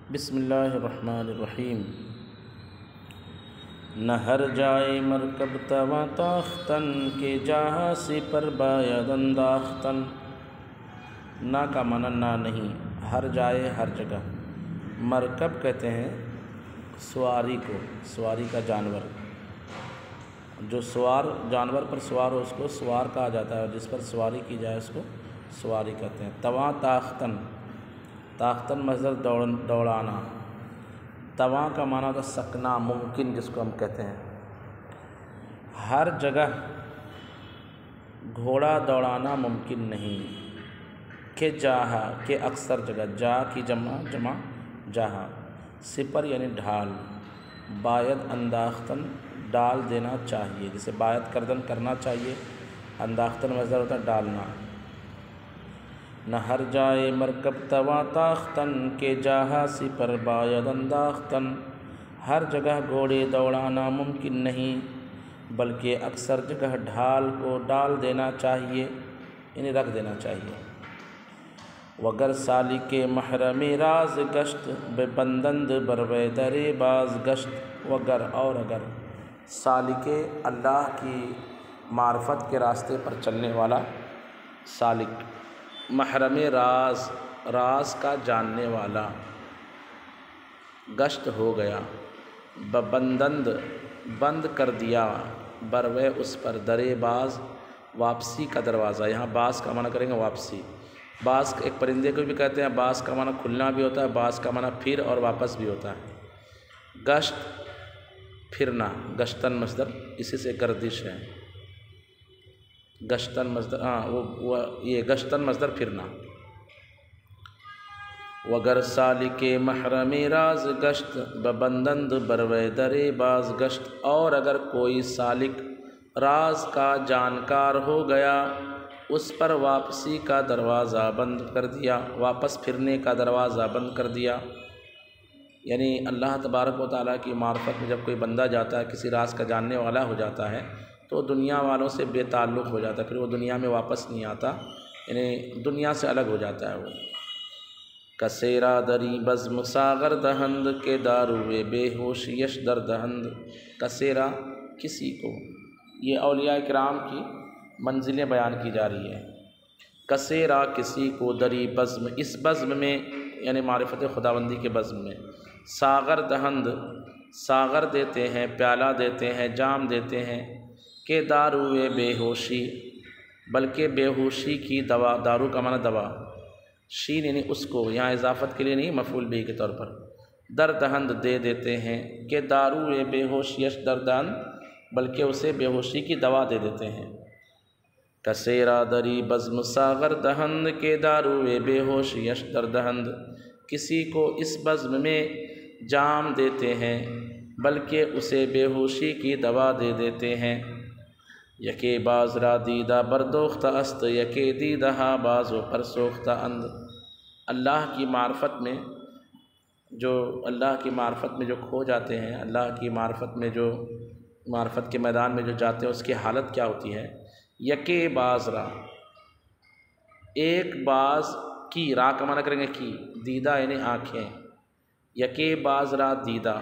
बिस्मिल्लाहिर्रहमानिर्रहीम। न हर जाए मरकब तवा ताख्तन के जहाँ से पर बायद अंदाख्तन। ना का माना ना नहीं, हर जाए हर जगह। मरकब कहते हैं सवारी को, सवारी का जानवर, जो सवार जानवर पर सवार हो उसको सवार कहा जाता है, और जिस पर सवारी की जाए उसको सवारी कहते हैं। तवा ताख्तन, ताख्तन मज़दर दौड़ाना। तवा का माना होता सकना, मुमकिन जिसको हम कहते हैं। हर जगह घोड़ा दौड़ाना मुमकिन नहीं। के जाहा के अक्सर जगह, जा की जमा जहा। सिपर यानी ढाल। बायद अंदाख्तन डाल देना चाहिए, जैसे बायद करदन करना चाहिए, अंदाख्तन मज़दर होता डालना। न हर जाए मरकब तवा ताख्तन के जहाँ सिपर बायद अंदाख्तन। हर जगह घोड़े दौड़ाना मुमकिन नहीं, बल्कि अक्सर जगह ढाल को डाल देना चाहिए, यानी रख देना चाहिए। वगर साली के महरम राज गश्त बेबंदंद बरवे दरे बाज गश्त। वगर और अगर सालिके अल्लाह की मार्फत के रास्ते पर चलने वाला सालिक, महरम राज राज का जानने वाला, गश्त हो गया, बबंदंद बंद कर दिया, बरवे उस पर, दरे बाज वापसी का दरवाज़ा। यहाँ बास का माना करेंगे वापसी। बास एक परिंदे को भी कहते हैं, बास का माना खुलना भी होता है, बास का माना फिर और वापस भी होता है। गश्त फिरना, गश्तन मज़दर, इसी से गर्दिश है। गश्तन मज़दर, हाँ वो ये गश्तन मज़दर फिरना। वगर सालिके महरम राज गश्त बबंदंद बरवे दरे बाज गश्त। और अगर कोई सालिक राज का जानकार हो गया, उस पर वापसी का दरवाज़ा बंद कर दिया, वापस फिरने का दरवाज़ा बंद कर दिया। यानी अल्लाह तबारक व तआला की मार्फत में जब कोई बंदा जाता है, किसी राज का जानने वाला हो जाता है, तो दुनिया वालों से बेताल्लुक़ हो जाता है, फिर वो दुनिया में वापस नहीं आता, यानी दुनिया से अलग हो जाता है वो। कसेरा दरी बज़्म सागर दहंद के दारुए बेहोश यश दर दहंद। कसेरा किसी को, ये औलिया किराम की मंजिलें बयान की जा रही है। कसेरा किसी को, दरी बज़्म इस बज़्म में, यानी मारिफत खुदाबंदी के बज़्म में। सागर दहंद सागर देते हैं, प्याला देते हैं, जाम देते हैं। के दारुए बेहोशी, बल्कि बेहोशी की दवा, दारू का माना दवा, शीन यानी उसको, यहाँ इजाफ़त के लिए नहीं, मफ़ूल भी के तौर पर। दर दहंद दे देते हैं, के दारुए बेहोश यश दर दहंद, बल्कि उसे बेहोशी की दवा दे देते हैं। कसेरा दरी बज़्म सागर दहंद के दारुए बेहोश यश दर दहंद। किसी को इस बज़्म में जाम देते हैं, बल्कि उसे बेहोशी की दवा दे देते हैं। यके बाज़रा दीदा बरदोख्ता अस्त, यके दीदहा बाज़ो पर सोख्ता अंद। अल्लाह की मार्फत में जो, अल्लाह की मार्फत में जो खो जाते हैं, अल्लाह की मार्फत में जो, मार्फत के मैदान में जो जाते हैं, उसकी हालत क्या होती है। यके बाज़रा एक बाज़ की, रा का माना करेंगे की, दीदा यानी आँखें। यके बाज़रा दीदा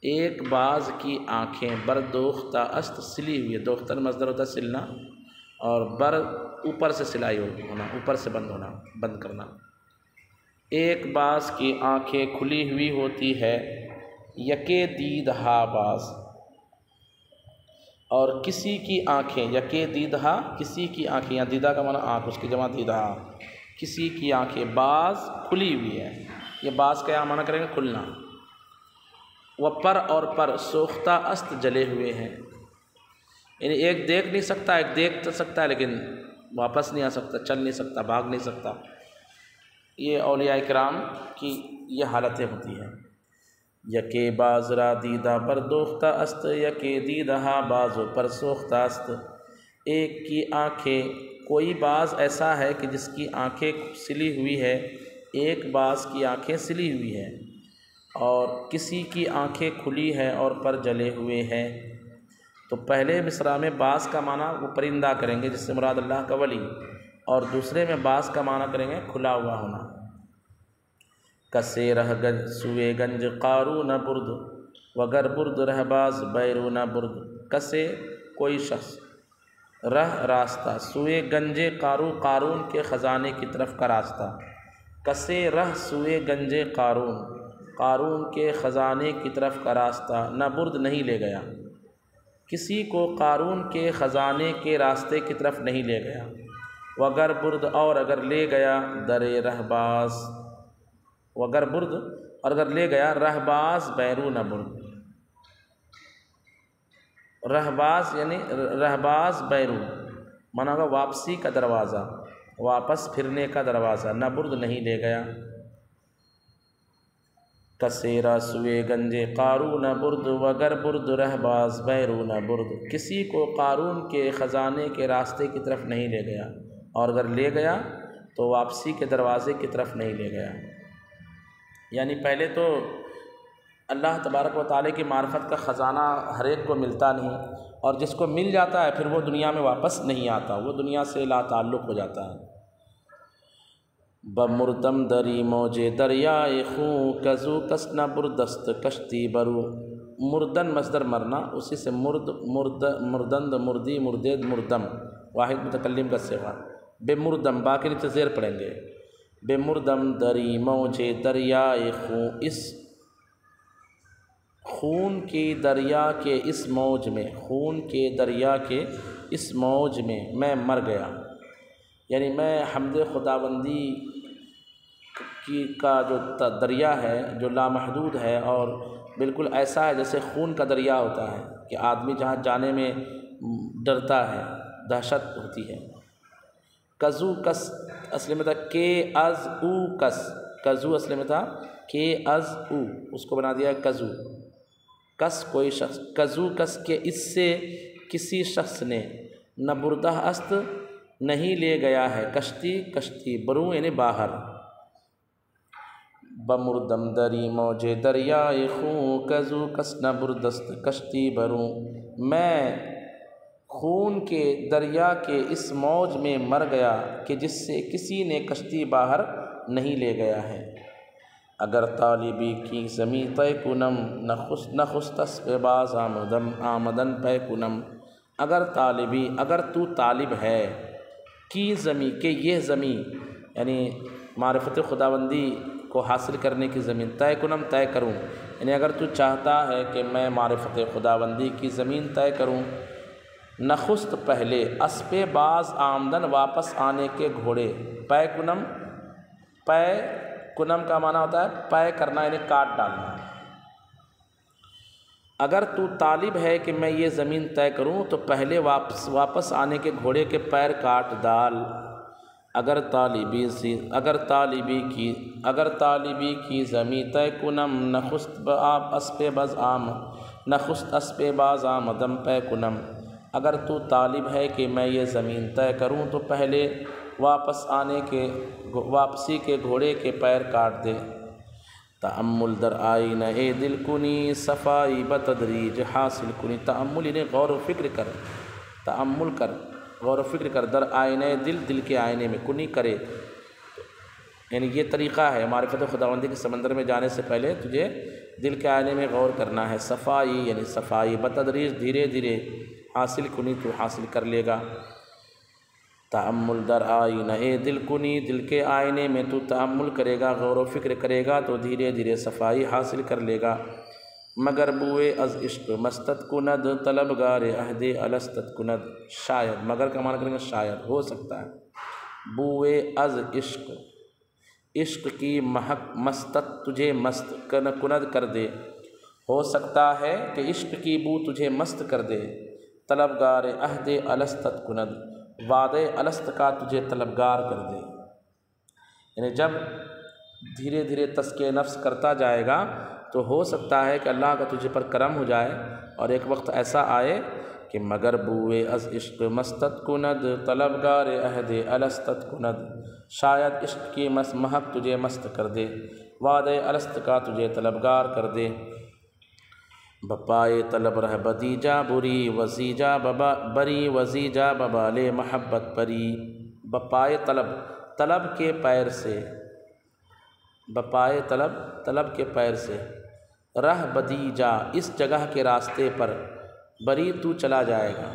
एक बाज़ की आँखें, बरदोख्ता अस्त सिली हुई है, दोख्तन मज़दर होता है सिलना, और बर ऊपर से सिलाई होना, ऊपर से बंद होना, बंद करना। एक बाज़ की आँखें खुली हुई होती है, यके दीदहा बाज़, और किसी की आँखें, यके दीदहा किसी की आँखें, या दीदा का माना आँख, उसकी जमा दीदहा, किसी की आँखें बाज़ खुली हुई है। ये बाज़ का यहाँ माना करेंगे खुलना। वह पर और पर सोख्ता अस्त जले हुए हैं, यानी एक देख नहीं सकता, एक देख तो सकता है लेकिन वापस नहीं आ सकता, चल नहीं सकता, भाग नहीं सकता। ये औलिया किराम की ये हालतें होती हैं। यके बाज़रा दीदा बरदोख्ता अस्त, यके दीदहा बाज़ो पर सोख्ता अस्त। एक की आँखें, कोई बाज़ ऐसा है कि जिसकी आँखें सिली हुई है, एक बाज़ की आँखें सिली हुई है, और किसी की आँखें खुली हैं और पर जले हुए हैं। तो पहले मिसरा में बाज़ का माना वो परिंदा करेंगे जिससे मुराद अल्लाह का वली, और दूसरे में बाज़ का माना करेंगे खुला हुआ होना। कसे रह गंज सुए गंज कारून बुर्द वगर बुर्द रहबाज बैरून बुर्द। कसे कोई शख्स, रह रास्ता, सुए गंजे कारून के ख़जाने की तरफ का रास्ता। कसे रह सुए गंजे कारून के ख़जाने की तरफ का रास्ता, न बुर्द नहीं ले गया, किसी को कारून के ख़जाने के रास्ते की तरफ नहीं ले गया। वगर बुर्द और अगर ले गया दरे रहबाज, वगर बुर्द और अगर ले गया रहबाज बैरून बुर्द। रहबाज यानी रहबाज बैरून माना होगा वापसी का दरवाज़ा, वापस फिरने का दरवाज़ा, न बुर्द नहीं ले गया। कसेरा सुए गंजे कारून बुर्द वगर बुर्द रहबाज बैरून बुर्द। किसी को कारून के ख़जाने के रास्ते की तरफ नहीं ले गया, और अगर ले गया तो वापसी के दरवाज़े की तरफ नहीं ले गया। यानी पहले तो अल्लाह तबारक व तआला की मार्फत का ख़जाना हर एक को मिलता नहीं, और जिसको मिल जाता है फिर वो दुनिया में वापस नहीं आता, वो दुनिया से ला ताल्लुक़ हो जाता है। बमुर्दम दरी मौजे दरियाए खूँ कज़ू कसना बुरदस्त कश्ती बरू। मुर्दन मसदर मरना, उसी से मुर्दंद मुर्दी मुर्देद मुर्दम वाहिद मुतकल्लिम का सिगा। बेमुर्दम बाकी नीचे ज़ेर पढ़ेंगे। बेमुर्दम दरी मौजे दरियाए खूँ, इस खून की दरिया के इस मौज में, खून के दरिया के इस मौज में मैं मर गया। यानी मैं हम्द खुदाबंदी की का जो दरिया है जो लामहदूद है, और बिल्कुल ऐसा है जैसे खून का दरिया होता है कि आदमी जहाँ जाने में डरता है, दहशत होती है। कज़ू कस असली में था के अज़ ऊ कस, कज़ू असली में था के अज़ ऊ, उसको बना दिया कज़ू। कस कोई शख्स, कज़ू कस के इससे किसी शख्स ने, न बुर्दा अस्त नहीं ले गया है कश्ती, कश्ती बरू यानी बाहर। बमुर्दम दरी मौजे दरियाए खूँ कज़ू कस न बुरदस्त कश्ती बरू। मैं खून के दरिया के इस मौज में मर गया कि जिससे किसी ने कश्ती बाहर नहीं ले गया है। अगर तालिबी की ज़मी तय कुनम न खुस्तस बेबाज आमदन पे कुनम। अगर तालिबी, अगर तू तालिब है, की ज़मी के ये ज़मी यानी मारिफत खुदाबंदी को हासिल करने की ज़मीन, तय कुनम तय करूँ, यानी अगर तू चाहता है कि मैं मारिफत खुदाबंदी की ज़मीन तय करूँ। नखुस्त पहले, अस्पे बाज आमदन वापस आने के घोड़े, पै कुनम, पै कुनम का माना होता है पै करना यानी काट डालना। अगर तू तालिब है कि मैं ये ज़मीन तय करूँ तो पहले वापस आने के घोड़े के पैर काट डाल। अगर तालिबी की ज़मी तय कुनम नखुस्त अस्पे बज़ आम नखुस्त अस्पे बाज़ आमदम पै कुनम। अगर तू तालिब है कि मैं ये ज़मीन तय करूँ तो पहले वापसी के घोड़े के पैर काट दे। तअम्मुल दर आईन ए दिल कुनी सफ़ाई बतदरीज हासिल कुनी। तअम्मुल यानी गौर व फिक्र कर, तअम्मुल कर, गौर व फिक्र कर। दर आईने दिल, दिल के आईने में, कुनी करे यानी ये तरीक़ा है मारिफत खुदाबंदी के समंदर में जाने से पहले तुझे दिल के आईने में गौर करना है। सफ़ाई यानी सफ़ाई, बतदरीज धीरे धीरे, हासिल कुनी तू हासिल कर लेगा। तअम्मुल दर आईना ए दिल कुनी, दिल के आईने में तू तअम्मुल करेगा, गौर व फिक्र करेगा तो धीरे धीरे सफ़ाई हासिल कर लेगा। मगर बुए अज़ इश्क मस्तत कुनद तलबगार अहदे अलस्तत कुनद। शायद, मगर का माना करेंगे शायद, हो सकता है। बुए अज़ इश्क, इश्क की महक मस्तत तुझे मस्त कुनद कर दे, हो सकता है कि इश्क की बू तुझे मस्त कर दे। तलबगार अहदे अलस्तत कुनद, वादे अलस्त का तुझे तलबगार कर दे। यानी जब धीरे धीरे तस्के नफ्स करता जाएगा तो हो सकता है कि अल्लाह का तुझे पर करम हो जाए और एक वक्त ऐसा आए कि मगर बुए अज़ इश्क मस्तत कुनद तलबगार अहदे अलस्तत कुनद। शायद इश्क की महक तुझे मस्त कर दे, वादे अलस्त का तुझे तलबगार कर दे। बपाए तलब रह बदीजा बुरी वजीजा बबा बरी वजीजा बबाले महब्बत परी। बपाए तलब, तलब के पैर से, बपाए तलब, तलब के पैर से, रह बदीजा इस जगह के रास्ते पर, बरी तू चला जाएगा,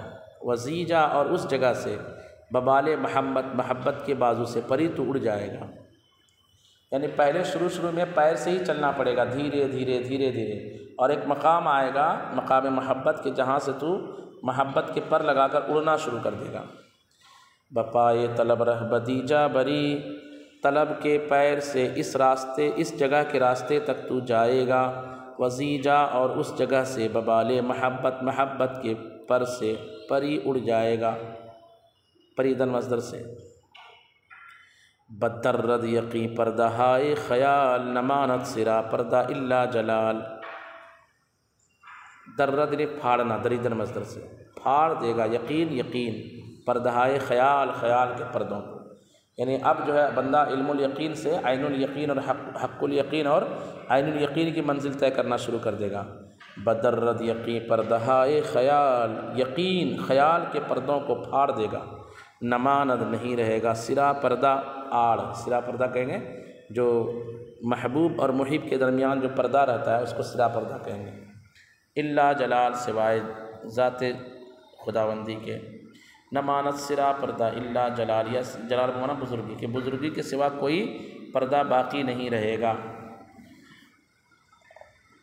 वजीजा और उस जगह से, बबाले महब्बत महब्बत के बाजू से, परी तू उड़ जाएगा। यानी पहले शुरू में पैर से ही चलना पड़ेगा, धीरे धीरे धीरे धीरे, और एक मकाम आएगा मकाम महब्बत के, जहाँ से तू महब्बत के पर लगाकर उड़ना शुरू कर देगा। बपाए तलब रह बदीजा बरी, तलब के पैर से इस रास्ते, इस जगह के रास्ते तक तू जाएगा, वजीजा और उस जगह से, बबाले महब्बत महब्बत के पर से, परी उड़ जाएगा, परीदन मज़दर से। बदर्रद यकी पर्दाहाए ख़याल, नमानत सिरा पर्दा इल्ला जलाल। दर्रद ने फाड़ना, दरीदन मज़दर से, फाड़ देगा यकीन यकीन, पर्दाहाए ख़याल ख़याल के पर्दों को। यानी अब जो है बंदा इल्मुल यकीन से ऐनुल यकीन और हक़्क़ुल यकीन और ऐनुल यकीन की मंजिल तय करना शुरू कर देगा। बदर्रद यकी पर्दाहाए ख़याल, यकीन ख़याल के पर्दों को फाड़ देगा, नमानद नहीं रहेगा सिरा पर्दा, आड़, सिरा पर्दा कहेंगे जो महबूब और मुहिब के दरमियान जो पर्दा रहता है उसको सिरा पर्दा कहेंगे। इल्ला जलाल सिवाय ज़ाते खुदावंदी के, नमानत सिरा पर्दा इल्ला जलाल, या जलाल माना बुज़ुर्गी के, बुज़ुर्गी के सिवा कोई पर्दा बाकी नहीं रहेगा।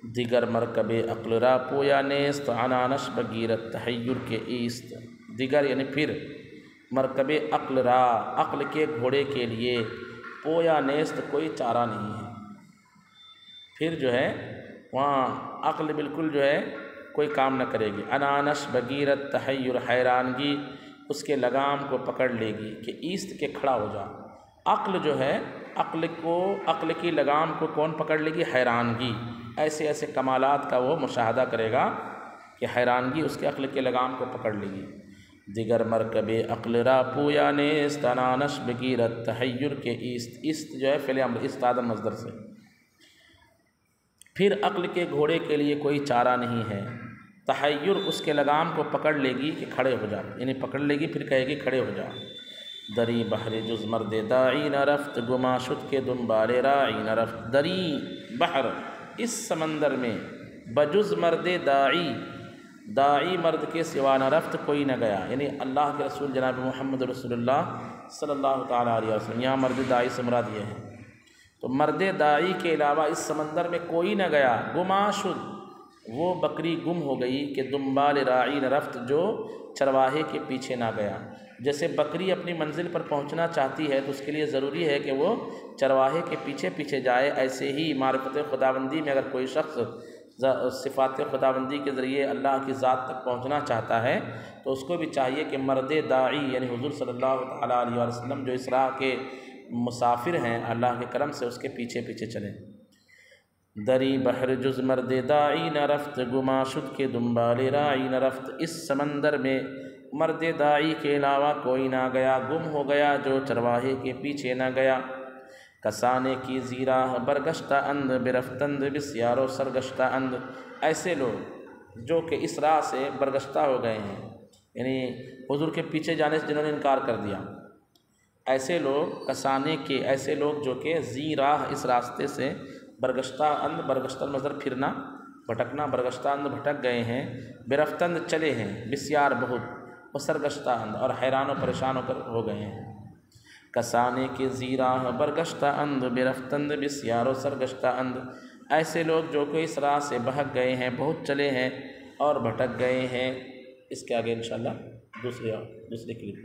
दिगर मरकबे अक्ल रा पोया नेस्त, अनानश बगीरत तहय्युर के ईस्त। दिगर यानी फिर, मरकबे अक्ल रा अक्ल के घोड़े के लिए, पोया नेस्त कोई चारा नहीं है। फिर जो है वहाँ अक्ल बिल्कुल जो है कोई काम न करेगी। अनानश बगीरत तहय्युर हैरानगी उसके लगाम को पकड़ लेगी, कि ईस्त के खड़ा हो जा। अक्ल जो है, अक्ल की लगाम को कौन पकड़ लेगी? हैरानगी। ऐसे ऐसे कमालात का वो मुशाहदा करेगा कि हैरानगी उसके अक्ल के लगाम को पकड़ लेगी। दिगर मरकबे अक्ल रा पूया नेस्त, अनानश बगीरत तहय्युर के ईस्त। ईस्त जो है फ़िल अम्र, इस्तादन मज़दर से। फिर अक्ल के घोड़े के लिए कोई चारा नहीं है। तहय्युर उसके लगाम को पकड़ लेगी कि खड़े हो जा, यानी पकड़ लेगी फिर कहेगी खड़े हो जा। दरी बहर जुज़ मर्दे दाई न रफ्त, गुमाशुद के दुम्बारे राई न रफ्त। दरी बहर इस समंदर में, बजुज़ मर्दे दाई, दाई मर्द के सिवा न रफ्त कोई न गया। यानी अल्लाह के रसूल जनाब मोहम्मद रसूलुल्लाह सल्लल्लाहु तआला अलैहि वसल्लम, यहाँ मर्द दाई से मुराद ये है। तो मर्द दाई के अलावा इस समंदर में कोई न गया। गुमाशुद वो बकरी गुम हो गई, कि दुम्बाल राई न रफ्त जो चरवाहे के पीछे ना गया। जैसे बकरी अपनी मंजिल पर पहुंचना चाहती है तो उसके लिए ज़रूरी है कि वो चरवाहे के पीछे पीछे जाए। ऐसे ही मारिफत खुदाबंदी में अगर कोई शख्स सिफ़ात खुदाबंदी के ज़रिए अल्लाह की ज़ात तक पहुंचना चाहता है तो उसको भी चाहिए कि मर्द दाई यानी हुज़ूर सल्लल्लाहु तआला अलैहि वसल्लम जो इस राह के मुसाफिर हैं, अल्लाह के करम से उसके पीछे पीछे चलें। दरी बहर जुज़ मर्द दाई न रफ्त, गुमाशुद के दुम्बाले राई न रफ्त। इस समंदर में मर्द दाई के अलावा कोई ना गया, गुम हो गया जो चरवाहे के पीछे ना गया। कसाने की ज़ीरा बरगश्ता अंद, बिरफ्तंद बिस्यारो सरगश्ता अंद। ऐसे लोग जो कि इस राह से बरगश्ता हो गए हैं, यानी हुज़ूर के पीछे जाने से जिन्होंने इनकार कर दिया, ऐसे लोग कसाने के, ऐसे लोग जो कि ज़ीरा इस रास्ते से बरगश्ता अंद, बरगश्ता मज़दर फिरना भटकना, बरगश्ता अंद भटक गए हैं, बिरफ्तंद चले हैं, बिस्यार बहुत, और सरगश्ता अंद और हैरान और परेशान होकर हो गए हैं। कसाने के ज़ीरा बरगश्ता अंद, बिरफ्तंद बिस्यार और सरगश्ता अंद। ऐसे लोग जो कि इस राह से बहक गए हैं, बहुत चले हैं और भटक गए हैं। इसके आगे इंशाअल्लाह दूसरे क्लिप में